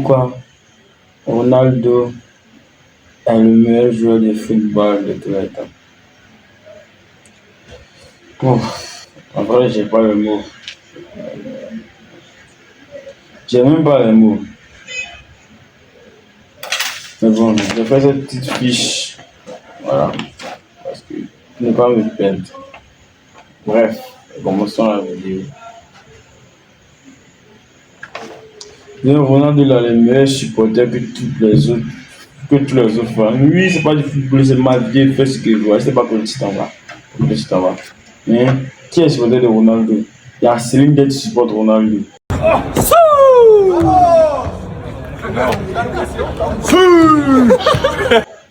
quoi? Ronaldo est le meilleur joueur de football de tous les temps. En vrai, j'ai pas le mot. J'ai même pas le mot. Mais bon, je fais cette petite fiche. Voilà. Parce que ne pas me perdre. Bref, commençons la vidéo. Ronaldo est le meilleur supporter que tous les autres fans. Lui, c'est pas du football, c'est ma vie, il fait ce qu'il veut. C'est pas pour le titan va. Mais qui est supporter de Ronaldo? Il y a Céline Dion qui supporte Ronaldo.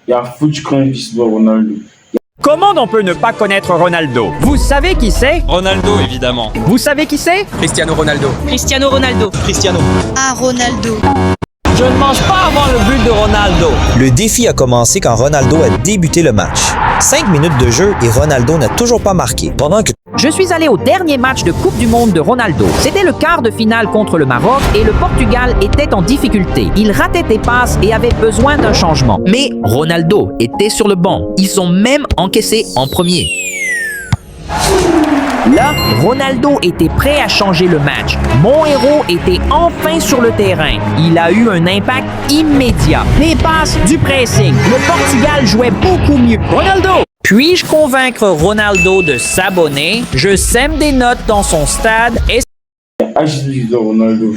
Il y a Fouch Crunch qui supporte Ronaldo. Comment on peut ne pas connaître Ronaldo? Vous savez qui c'est? Ronaldo, évidemment. Vous savez qui c'est? Cristiano Ronaldo. Cristiano Ronaldo. Cristiano. Ah, Ronaldo. Je ne mange pas avant le but de Ronaldo. Le défi a commencé quand Ronaldo a débuté le match. 5 minutes de jeu et Ronaldo n'a toujours pas marqué. Pendant que Je suis allé au dernier match de Coupe du Monde de Ronaldo. C'était le quart de finale contre le Maroc et le Portugal était en difficulté. Il ratait des passes et avait besoin d'un changement. Mais Ronaldo était sur le banc. Ils ont même encaissé en premier. Là, Ronaldo était prêt à changer le match. Mon héros était enfin sur le terrain. Il a eu un impact immédiat. Des passes, du pressing. Le Portugal jouait beaucoup mieux. Ronaldo! Puis-je convaincre Ronaldo de s'abonner? Je sème des notes dans son stade et... Acheter Ronaldo.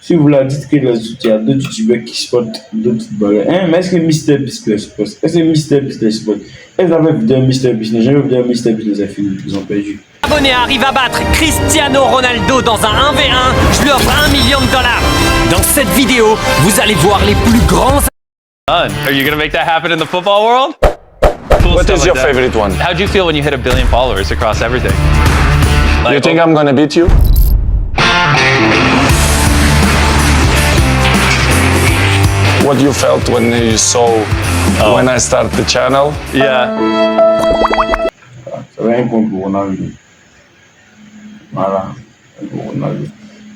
Si vous la dites qu'il y a d'autres youtubeurs qui supportent d'autres footballeurs, hein, mais est-ce que Mr Beast les supporte? Est-ce que Mr Beast les supporte? Est-ce que vous avez vu un Mr Beast? J'ai jamais vu un Mr Beast les a fini, ils ont perdu. Abonné arrive à battre Cristiano Ronaldo dans un 1v1, je lui offre $1 million. Dans cette vidéo, vous allez voir les plus grands... Are you gonna make that happen in the football world? Cool. What is your favorite one? How do you feel when you hit 1 billion followers across everything? You think I'm gonna beat you? What you felt when you saw when I started the channel? Yeah. Ça va un point pour Ronaldo. Voilà, pour Ronaldo.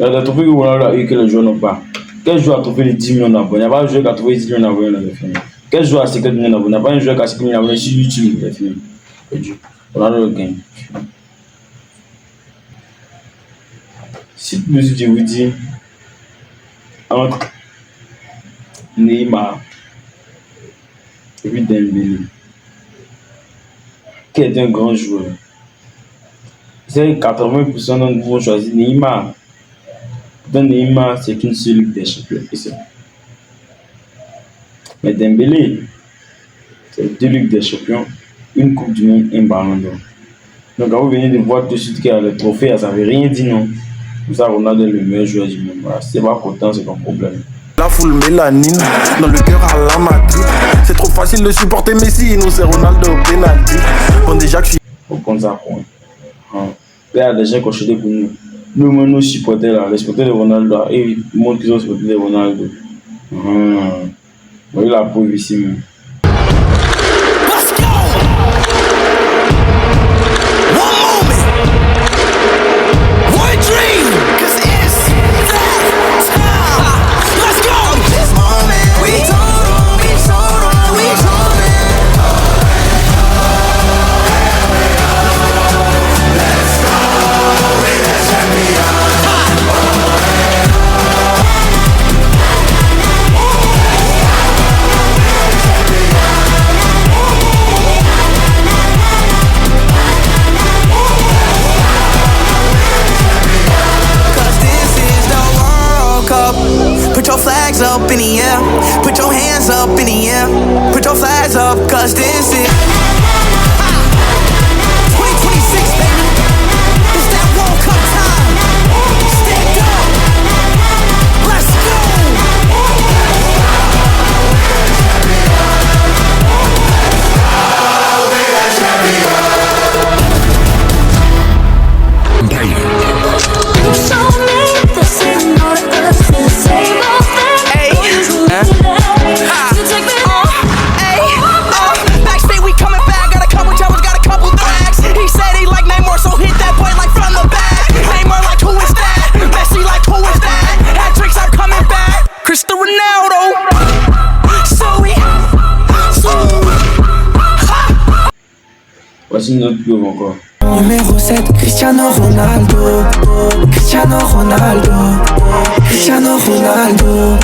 Il a trouvé que Ronaldo a eu que les joueurs n'ont pas. Quel joueur a trouvé les 10 millions d'abonnés? Il n'y a pas un joueur qui a trouvé 10 millions d'abonnés dans le film. Quel joueur a 50 millions d'abonnés? Il n'y a pas un joueur qui a 50 millions d'abonnés sur YouTube dans le film. Ronaldo gagne. Si je vous dis, entre Neymar et puis Dembélé, qui est un grand joueur, c'est 80% d'entre vous vont choisir Neymar. Dans Neymar, c'est une seule Ligue des Champions. Mais Dembélé, c'est 2 Ligues des Champions, une Coupe du Monde, un Ballon d'Or. Donc quand vous venez de voir tout de suite qu'il y a le trophée, ça ne veut rien dire non. Pour ça, Ronaldo est le meilleur joueur du monde. Voilà. Si c'est pas content, c'est pas un problème. La foule mélanine, dans le cœur à la Madrid. C'est trop facile de supporter Messi, nous c'est Ronaldo au penalty. Bon déjà que je suis... Faut prendre ça en compte. Il y a des gens qui ont chuté pour nous. Nous, nos supporters là, les supporters de Ronaldo, et ils montrent qu'ils ont supporté de Ronaldo. Voyez la preuve ici même. Voici une autre pub encore. Numéro 7, Cristiano Ronaldo. Cristiano Ronaldo. Cristiano Ronaldo.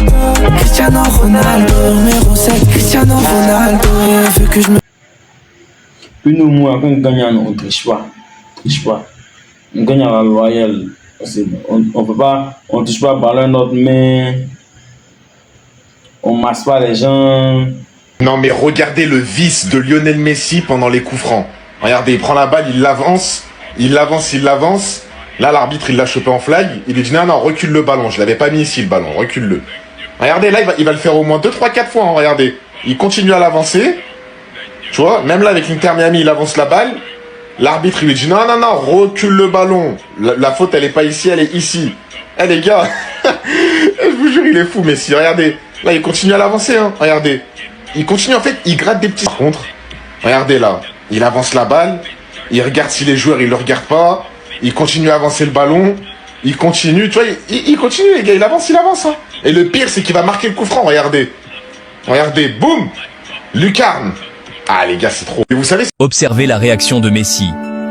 Cristiano Ronaldo. Numéro 7, Cristiano Ronaldo. Vu que je me... Puis nous, moi, quand on gagne, on ne triche pas. On gagne à la loyale. On peut pas, on touche pas par notre main. On masse pas les gens. Non mais regardez le vice de Lionel Messi pendant les coups francs. Regardez, il prend la balle, il l'avance. Là, l'arbitre, il l'a chopé en flag. Il lui dit non, recule le ballon. Je l'avais pas mis ici, le ballon, recule-le. Regardez, là, il va le faire au moins 2, 3, 4 fois. Hein, regardez, il continue à l'avancer. Tu vois, même là, avec l'Inter Miami, il avance la balle. L'arbitre, il lui dit non, recule le ballon. La faute, elle est pas ici, elle est ici. Eh les gars, je vous jure, il est fou, Messi. Regardez, là, il continue à l'avancer. Hein, regardez. Il continue, en fait, il gratte des petits... Par contre, regardez là, il avance la balle. Il regarde si les joueurs, ils le regardent pas. Il continue à avancer le ballon. Il continue, tu vois, il continue, les gars. Il avance, hein. Et le pire, c'est qu'il va marquer le coup franc. Regardez, boum, lucarne. Ah, les gars, c'est trop. Et vous savez... Observez la réaction de Messi.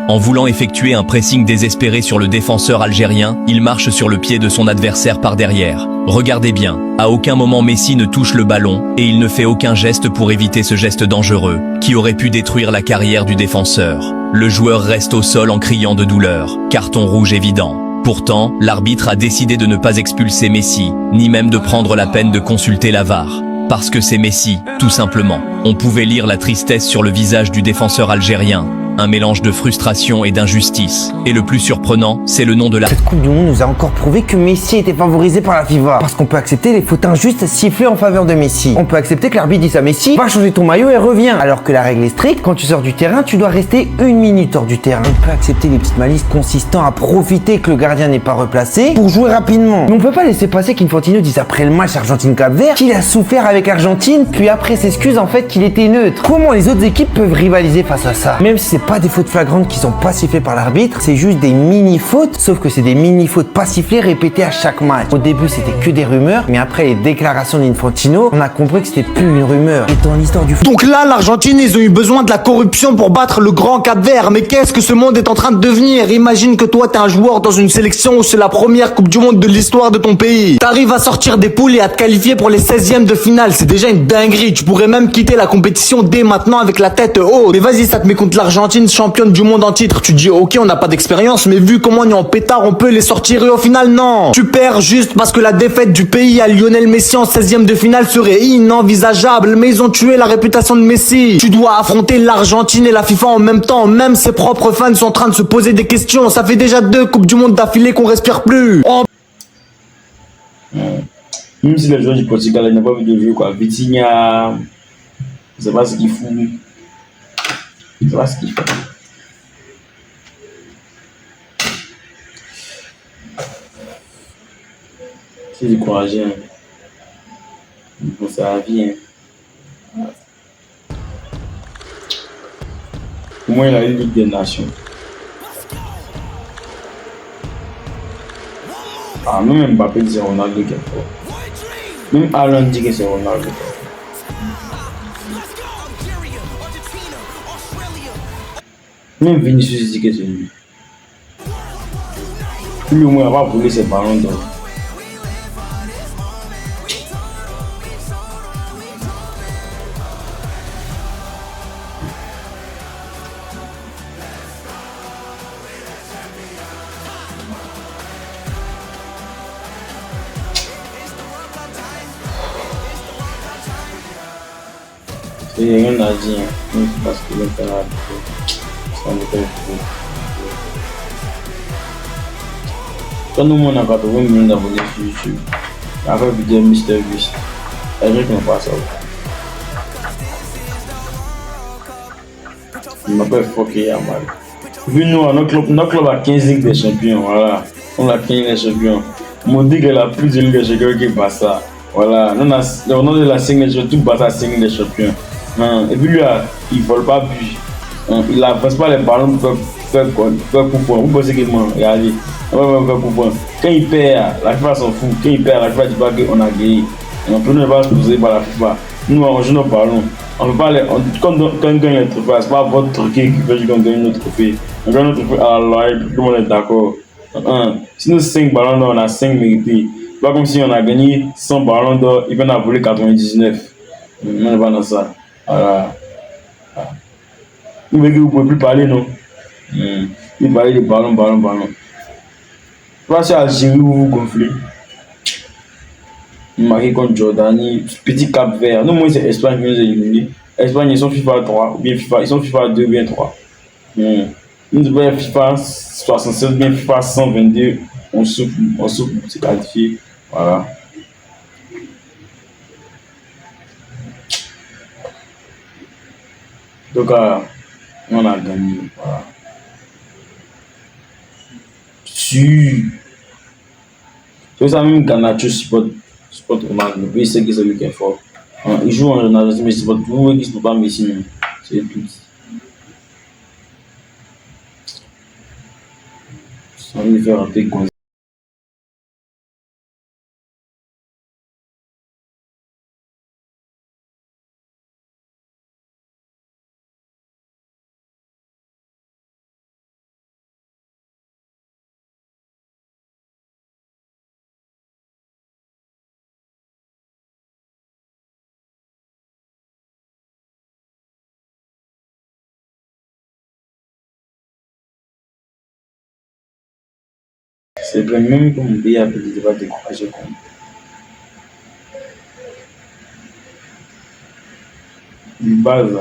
En voulant effectuer un pressing désespéré sur le défenseur algérien, il marche sur le pied de son adversaire par derrière. Regardez bien, à aucun moment Messi ne touche le ballon et il ne fait aucun geste pour éviter ce geste dangereux, qui aurait pu détruire la carrière du défenseur. Le joueur reste au sol en criant de douleur, carton rouge évident. Pourtant, l'arbitre a décidé de ne pas expulser Messi, ni même de prendre la peine de consulter la VAR. Parce que c'est Messi, tout simplement. On pouvait lire la tristesse sur le visage du défenseur algérien. Un mélange de frustration et d'injustice. Et le plus surprenant, c'est le nom de la... Cette Coupe du Monde nous a encore prouvé que Messi était favorisé par la FIFA. Parce qu'on peut accepter les fautes injustes sifflées en faveur de Messi. On peut accepter que l'arbitre dise à Messi, va changer ton maillot et reviens. Alors que la règle est stricte, quand tu sors du terrain, tu dois rester 1 minute hors du terrain. On peut accepter les petites malices consistant à profiter que le gardien n'est pas replacé pour jouer rapidement. Mais on peut pas laisser passer qu'Infantino dise après le match Argentine-Cap-Vert qu'il a souffert avec l'Argentine, puis après s'excuse en fait qu'il était neutre. Comment les autres équipes peuvent rivaliser face à ça? Même si c'est pas des fautes flagrantes qui sont pas sifflées par l'arbitre, c'est juste des mini-fautes, sauf que c'est des mini-fautes pas sifflées répétées à chaque match. Au début c'était que des rumeurs, mais après les déclarations d'Infantino, on a compris que c'était plus une rumeur. Et dans l'histoire du foot... Donc là, l'Argentine, ils ont eu besoin de la corruption pour battre le grand Cap-Vert. Mais qu'est-ce que ce monde est en train de devenir? Imagine que toi, t'es un joueur dans une sélection où c'est la première Coupe du Monde de l'histoire de ton pays. T'arrives à sortir des poules et à te qualifier pour les 16e de finale. C'est déjà une dinguerie. Tu pourrais même quitter la compétition dès maintenant avec la tête haute. Mais vas-y, ça te met contre l'Argentine, championne du monde en titre. Tu te dis, ok, on n'a pas d'expérience, mais vu comment on est en pétard, on peut les sortir et au final, non. Tu perds juste parce que la défaite du pays à Lionel Messi en 16e de finale serait inenvisageable. Mais ils ont tué la réputation de Messi. Tu dois affronter l'Argentine et la FIFA en même temps. Même ses propres fans sont en train de se poser des questions. Ça fait déjà 2 Coupes du Monde d'affilée qu'on respire plus. Oh. Même si les joueurs du Portugal n'ont pas vu de jeu, quoi. Vitinha, je sais pas ce qu'il fout. Je sais pas ce qu'il fait. C'est découragé. Bon, ça va bien. Au moins, il a une Ligue des Nations. Ah, même Mbappé dit c'est Ronaldo qui est fort. Même Alan dit que c'est Ronaldo. Même Vinicius dit que c'est lui. Lui au moins il va pas brûler ses ballons d'or. Il n'y a rien à dire, même parce que le faire ça me fait fou. Quand nous on a 80 millions d'abonnés sur YouTube, on a fait vidéo Mr. Beast. Il y a qu'on passe ça. Il m'appelle Foké Yamal. Vu nous, notre club a 15 Ligues des Champions, voilà. On a 15 Ligues des Champions. On dit qu'elle a plus de Ligues des Champions qui passe ça. Voilà, nous on a de la 5 des Champions, tout passe à 5 des Champions. Et puis lui, il ne vole pas but. Il n'avance pas les ballons pour faire coup point. Vous pensez qu'il ment? Regardez. Quand il perd, la FIFA s'en fout. Quand il perd, la FIFA dit pas qu'on a gagné. Et on peut ne pas se poser par la FIFA. Nous, on joue nos ballons. On peut pas les. Quand on gagne un trophée, c'est pas votre trophée qui fait qu'on gagne notre trophée. On gagne notre trophée à la live, tout le monde est d'accord. Si nous 5 ballons d'or, on a 5 mérités. C'est pas comme si on a gagné 100 ballons d'or, il va en voler 99. On n'est pas dans ça. Voilà. Vous voyez que vous ne pouvez plus parler, non? Vous parlez de ballons. Pas si Algérie vous vous gonflez. Marqué contre Jordanie, petit Cap Vert. Nous, moi, c'est Espagne qui nous a éliminés. Espagne, ils sont FIFA 3, ou bien FIFA, ils sont FIFA 2, ou bien 3. Nous, devons FIFA 67, ou bien FIFA 122. On souffre pour se qualifier. Voilà. Donc, on a gagné. Voilà. C'est ça même Garnacho supporte Ronaldo. Il sait que c'est lui qui est fort. Il joue en Argentine, mais il supporte tout. Vous voyez qu'il ne supporte pas Messi. C'est tout. Sans lui faire un peu comme c'est vrai, même comme on dit, il ne va pas décourager. Une base.